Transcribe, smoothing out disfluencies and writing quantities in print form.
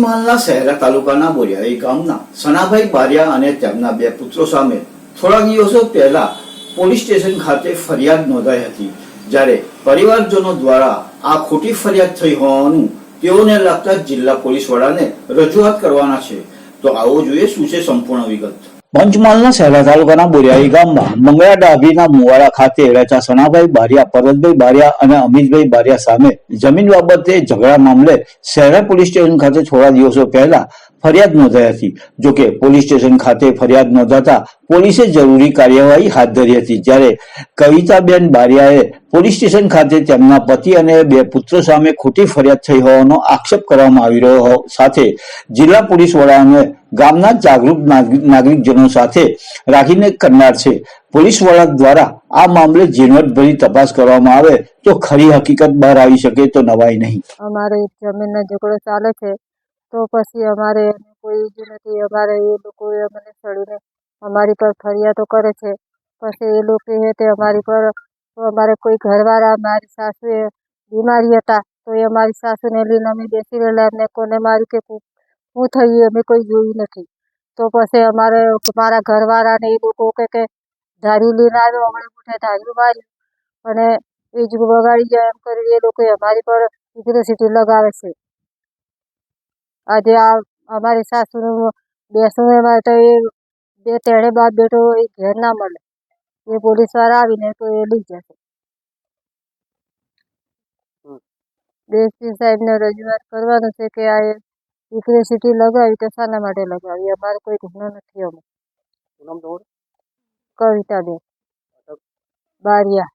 પંચમહાલના શહેરા તાલુકાના બોરિયાવી ગામના સનાભાઈ બારિયા અને તેમના બે પુત્રો સામે થોડા દિવસો પહેલા પોલીસ સ્ટેશન ખાતે ફરિયાદ નોંધાઈ હતી, જ્યારે પરિવારજનો દ્વારા આ ખોટી ફરિયાદ થઈ હોવાનું તેઓને લાગતા જિલ્લા પોલીસ વડાને રજૂઆત કરવાના છે। તો આવો જોઈએ શું છે સંપૂર્ણ વિગત। પંચમહાલના શહેરા તાલુકાના બોરિયાવી ગામમાં મંગળા ડાભીના મુવાડા ખાતે રહેતા સનાભાઈ બારિયા, પરબતભાઈ બારિયા અને અમિતભાઈ બારિયા સામે જમીન બાબતે ઝઘડા મામલે શહેરા પોલીસ સ્ટેશન ખાતે થોડા દિવસો પહેલા ફરિયાદ નોંધાઈ હતી। જોકે પોલીસ સ્ટેશન ખાતે ફરિયાદ નોંધાતા પોલીસે જરૂરી કાર્યવાહી હાથ ધરી હતી, જ્યારે કવિતાબેન બારિયાએ પોલીસ સ્ટેશન ખાતે તેમના પતિ અને બે પુત્રો સામે ખોટી ફરિયાદ થઈ હોવાનો આક્ષેપ કરવામાં આવી રહ્યો સાથે જિલ્લા પોલીસ વડાને ગામના જાગૃત નાગરિકજનો સાથે રાખીને કરનાર છે। પોલીસ વડા દ્વારા આ મામલે ઝીણવટભરી તપાસ કરવામાં આવે તો ખરી હકીકત બહાર આવી શકે તો નવાઈ નહીં। અમારે જમીનનો ઝઘડો ચાલે છે, તો પછી અમારે કોઈ જ નથી। અમારે એ લોકો અમને સડીને અમારી પર ફરિયાદો કરે છે। પછી એ લોકો તે અમારી પર અમારે કોઈ ઘરવાળા, મારી સાસુએ બીમારી હતા તો એ અમારી સાસુને લઈને અમે બેસી રહેલા, એમને કોને માર્યું કે શું થયું અમે કોઈ જોયું નથી। તો પછી અમારે મારા ઘરવાળાને એ લોકો કે ધાર્યું લઈને આવ્યો, હમણાં મોઢે ધાર્યું માર્યું અને એ જ બગાડી જાય એમ કરી એ લોકો અમારી પર ઇલેક્ટ્રિસિટી લગાવે છે। આજે આ અમારી સાસુનું બેસવું એમાં તો એ બે તેણે બાપ બેટો એ ઘેર ના મળે, એ પોલીસવાળા આવીને તો એ લઈ જશે। ડીએસપી સાહેબને રજૂઆત કરવાનું છે કે આ ઇલેક્ટ્રિસિટી લગાવી તો શાના માટે લગાવી, અમારે કોઈ ગુનો નથી। અમે કવિતાબેન બારિયા।